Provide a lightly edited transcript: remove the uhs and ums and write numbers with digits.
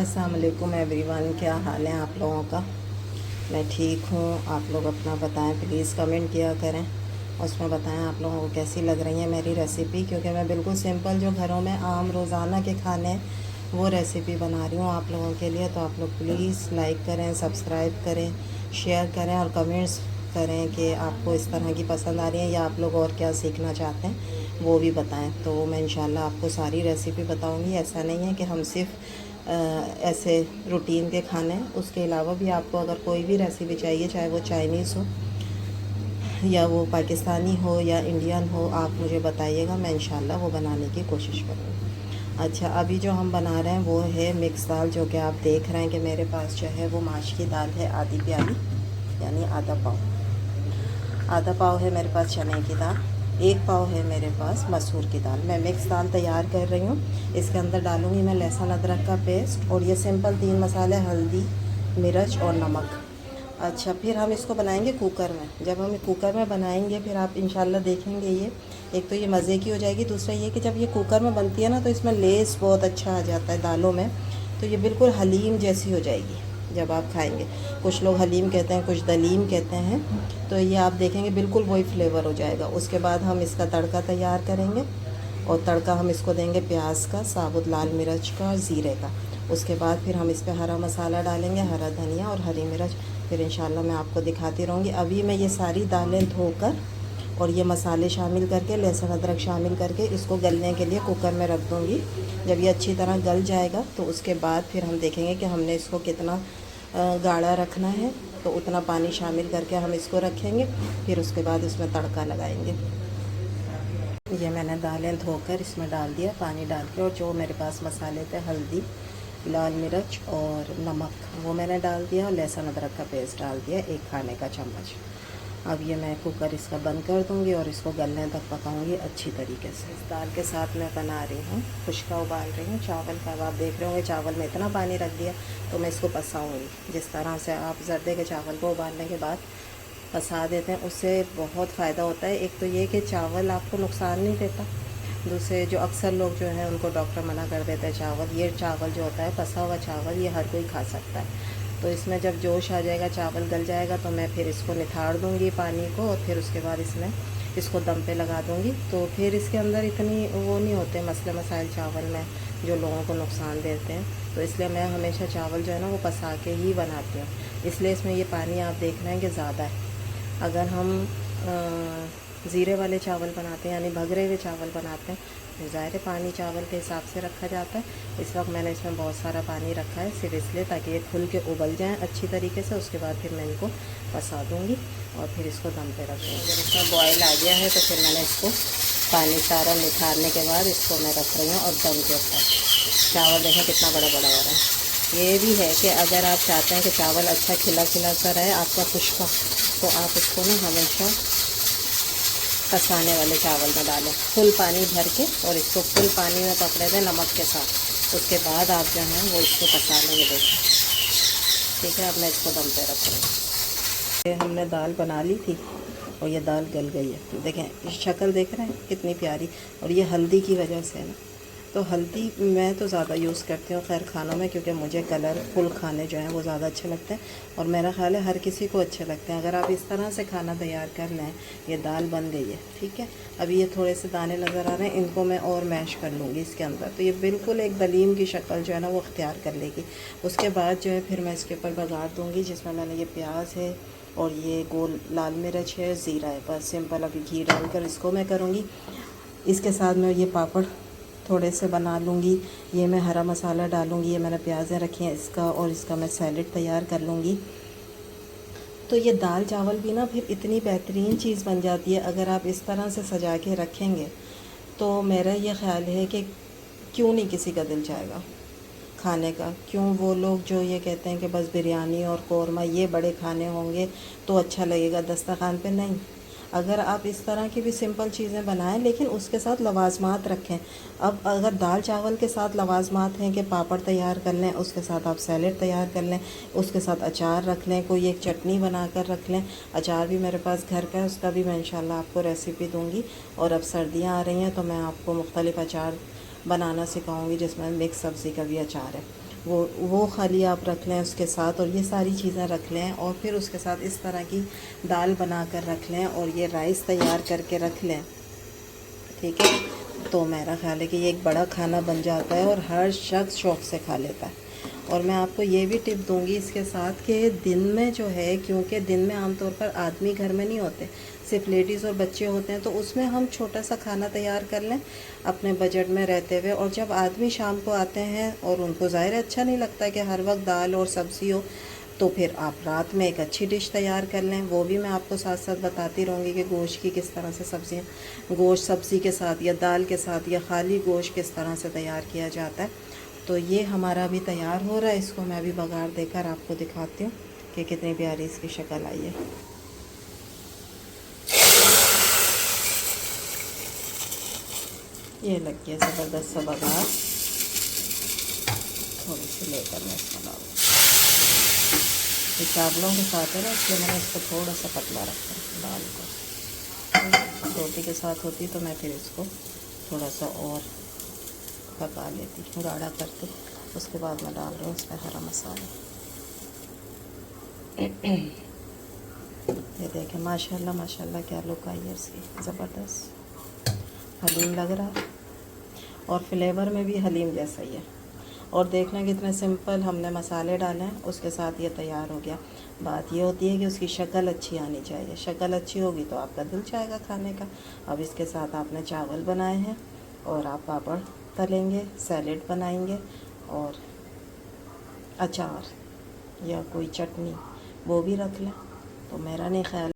अस्सलाम वालेकुम एवरीवन, क्या हाल है आप लोगों का। मैं ठीक हूँ। आप लोग अपना बताएं, प्लीज़ कमेंट किया करें। उसमें बताएं आप लोगों को कैसी लग रही है मेरी रेसिपी, क्योंकि मैं बिल्कुल सिंपल जो घरों में आम रोज़ाना के खाने वो रेसिपी बना रही हूँ आप लोगों के लिए। तो आप लोग प्लीज़ लाइक करें, सब्सक्राइब करें, शेयर करें और कमेंट्स करें कि आपको इस तरह की पसंद आ रही है या आप लोग और क्या सीखना चाहते हैं वो भी बताएं। तो मैं इंशाल्लाह आपको सारी रेसिपी बताऊंगी। ऐसा नहीं है कि हम सिर्फ ऐसे रूटीन के खाने, उसके अलावा भी आपको अगर कोई भी रेसिपी चाहिए, चाहे वो चाइनीज़ हो या वो पाकिस्तानी हो या इंडियन हो, आप मुझे बताइएगा, मैं इंशाल्लाह वो बनाने की कोशिश करूँगी। अच्छा, अभी जो हम बना रहे हैं वो है मिक्स दाल, जो कि आप देख रहे हैं कि मेरे पास जो है वो माश की दाल है आधी प्याली, यानी आधा पाव। आधा पाव है मेरे पास चने की दाल, एक पाव है मेरे पास मसूर की दाल। मैं मिक्स दाल तैयार कर रही हूँ। इसके अंदर डालूँगी मैं लहसुन अदरक का पेस्ट और ये सिंपल 3 मसाले, हल्दी, मिर्च और नमक। अच्छा, फिर हम इसको बनाएंगे कुकर में। जब हम कुकर में बनाएंगे फिर आप इंशाल्लाह देखेंगे, ये एक तो ये मज़े की हो जाएगी, दूसरा ये कि जब ये कुकर में बनती है ना तो इसमें लेस बहुत अच्छा आ जाता है दालों में, तो ये बिल्कुल हलीम जैसी हो जाएगी जब आप खाएंगे। कुछ लोग हलीम कहते हैं, कुछ दलीम कहते हैं, तो ये आप देखेंगे बिल्कुल वही फ्लेवर हो जाएगा। उसके बाद हम इसका तड़का तैयार करेंगे और तड़का हम इसको देंगे प्याज का, साबुत लाल मिर्च का और ज़ीरे का। उसके बाद फिर हम इस पर हरा मसाला डालेंगे, हरा धनिया और हरी मिर्च। फिर इंशाल्लाह मैं आपको दिखाती रहूँगी। अभी मैं ये सारी दालें धोकर और ये मसाले शामिल करके, लहसुन अदरक शामिल करके इसको गलने के लिए कुकर में रख दूँगी। जब ये अच्छी तरह गल जाएगा तो उसके बाद फिर हम देखेंगे कि हमने इसको कितना गाढ़ा रखना है, तो उतना पानी शामिल करके हम इसको रखेंगे। फिर उसके बाद इसमें तड़का लगाएंगे। ये मैंने दालें धोकर इसमें डाल दिया पानी डाल के, और जो मेरे पास मसाले थे, हल्दी, लाल मिर्च और नमक, वो मैंने डाल दिया, और लहसुन अदरक का पेस्ट डाल दिया 1 खाने का चम्मच। अब ये मैं कुकर इसका बंद कर दूँगी और इसको गलने तक पकाऊँगी अच्छी तरीके से। इस दाल के साथ मैं बना रही हूँ, खुश्का उबाल रही हूँ चावल का। अब आप देख रहे होंगे चावल में इतना पानी रख दिया, तो मैं इसको पसाऊँगी। जिस तरह से आप जर्दे के चावल को उबालने के बाद पसा देते हैं, उससे बहुत फ़ायदा होता है। एक तो ये कि चावल आपको नुकसान नहीं देता, दूसरे जो अक्सर लोग जो हैं उनको डॉक्टर मना कर देते हैं चावल, ये चावल जो होता है पसा हुआ चावल, ये हर कोई खा सकता है। तो इसमें जब जोश आ जाएगा, चावल गल जाएगा, तो मैं फिर इसको निथाड़ दूँगी पानी को, और फिर उसके बाद इसमें इसको दम पे लगा दूँगी। तो फिर इसके अंदर इतनी वो नहीं होते मसले मसाइल चावल में जो लोगों को नुकसान देते हैं। तो इसलिए मैं हमेशा चावल जो है ना वो पसा के ही बनाती हूँ। इसलिए इसमें ये पानी आप देख रहे हैं कि ज़्यादा है। अगर हम ज़ीरे वाले चावल बनाते हैं, यानी भगरे हुए चावल बनाते हैं, तो ज़ाहिर पानी चावल के हिसाब से रखा जाता है। इस वक्त मैंने इसमें बहुत सारा पानी रखा है, सिर्फ इसलिए ताकि ये खुल के उबल जाएं अच्छी तरीके से। उसके बाद फिर मैं इनको पसा दूँगी और फिर इसको दम पे रख दूँगी। जब इसमें बॉयल आ गया है तो फिर मैंने इसको पानी सारा निखारने के बाद इसको मैं रख रही हूँ और दम के ऊपर। चावल देखें कितना बड़ा बड़ा हो रहा है। ये भी है कि अगर आप चाहते हैं कि चावल अच्छा खिला खिला सा रहे आपका खुश्का, तो आप इसको ना हमेशा पसाने वाले चावल में डालें, फुल पानी भर के, और इसको फुल पानी में पकड़े दें नमक के साथ। उसके बाद आप जो हैं वो इसको पसा लेंगे। देखें, ठीक है। अब मैं इसको दम पे रख रही हूँ। ये हमने दाल बना ली थी और ये दाल गल गई है। देखें शक्ल देख रहे हैं कितनी प्यारी, और ये हल्दी की वजह से है ना। तो हल्दी मैं तो ज़्यादा यूज़ करती हूँ खैर खानों में, क्योंकि मुझे कलरफुल खाने जो हैं वो ज़्यादा अच्छे लगते हैं, और मेरा ख्याल है हर किसी को अच्छे लगते हैं। अगर आप इस तरह से खाना तैयार कर लें, ये दाल बन गई है, ठीक है। अभी ये थोड़े से दाने नज़र आ रहे हैं, इनको मैं और मैश कर लूँगी इसके अंदर, तो ये बिल्कुल एक दलीम की शक्ल जो है ना वो अख्तियार कर लेगी। उसके बाद जो है फिर मैं इसके ऊपर बघार दूँगी, जिसमें मैंने ये प्याज है और ये गोल लाल मिर्च है, ज़ीरा है, बस सिंपल। अभी घी डालकर इसको मैं करूँगी। इसके साथ मैं ये पापड़ थोड़े से बना लूँगी। ये मैं हरा मसाला डालूँगी, ये मैंने प्याज़ें रखी हैं इसका, और इसका मैं सैलेड तैयार कर लूँगी। तो ये दाल चावल भी ना फिर इतनी बेहतरीन चीज़ बन जाती है अगर आप इस तरह से सजा के रखेंगे। तो मेरा ये ख़्याल है कि क्यों नहीं किसी का दिल चाहेगा खाने का। क्यों वो लोग जो ये कहते हैं कि बस बिरयानी और कौरमा ये बड़े खाने होंगे तो अच्छा लगेगा दस्तरखान पे, नहीं। अगर आप इस तरह की भी सिंपल चीज़ें बनाएं, लेकिन उसके साथ लवाजमात रखें। अब अगर दाल चावल के साथ लवाजमात हैं कि पापड़ तैयार कर लें, उसके साथ आप सैलेड तैयार कर लें, उसके साथ अचार रख लें, कोई एक चटनी बना कर रख लें। अचार भी मेरे पास घर का है, उसका भी मैं इंशाल्लाह आपको रेसिपी दूँगी। और अब सर्दियाँ आ रही हैं तो मैं आपको मुख्तलिफ़ अचार बनाना सिखाऊंगी, जिसमें मिक्स सब्ज़ी का भी अचार है। वो खाली आप रख लें उसके साथ, और ये सारी चीज़ें रख लें, और फिर उसके साथ इस तरह की दाल बना कर रख लें, और ये राइस तैयार करके रख लें, ठीक है। तो मेरा ख्याल है कि ये एक बड़ा खाना बन जाता है और हर शख्स शौक़ से खा लेता है। और मैं आपको ये भी टिप दूंगी इसके साथ कि दिन में जो है, क्योंकि दिन में आमतौर पर आदमी घर में नहीं होते, सिर्फ लेडीज़ और बच्चे होते हैं, तो उसमें हम छोटा सा खाना तैयार कर लें अपने बजट में रहते हुए। और जब आदमी शाम को आते हैं और उनको ज़ाहिर अच्छा नहीं लगता कि हर वक्त दाल और सब्ज़ी हो, तो फिर आप रात में एक अच्छी डिश तैयार कर लें। वो भी मैं आपको साथ साथ बताती रहूँगी कि गोश्त की किस तरह से सब्ज़ियाँ, गोश्त सब्ज़ी के साथ या दाल के साथ या खाली गोश्त किस तरह से तैयार किया जाता है। तो ये हमारा अभी तैयार हो रहा है, इसको मैं अभी बघार देकर आपको दिखाती हूँ कि कितनी प्यारी इसकी शक्ल आई है। ये लग गया ज़बरदस्त सा बघार, थोड़ी सी लेकर मैं इसमें डालूँ। ये चावलों के साथ है ना, इसलिए मैंने इसको थोड़ा सा पतला रखा है दाल को। रोटी के साथ होती तो मैं फिर इसको थोड़ा सा और पका लेती, गाढ़ा करके। उसके बाद मैं डाल रही हूँ इसमें हरा मसाला। ये देखें माशाल्लाह माशाल्लाह क्या लुक आई है इसकी, ज़बरदस्त हलीम लग रहा है, और फ्लेवर में भी हलीम जैसा ही है। और देखना कितने सिंपल हमने मसाले डाले हैं, उसके साथ ये तैयार हो गया। बात ये होती है कि उसकी शक्ल अच्छी आनी चाहिए, शक्ल अच्छी होगी तो आपका दिल चाहेगा खाने का। अब इसके साथ आपने चावल बनाए हैं, और आप पापड़ तलेंगे, सैलेड बनाएंगे, और अचार या कोई चटनी वो भी रख लें। तो मेरा नहीं ख्याल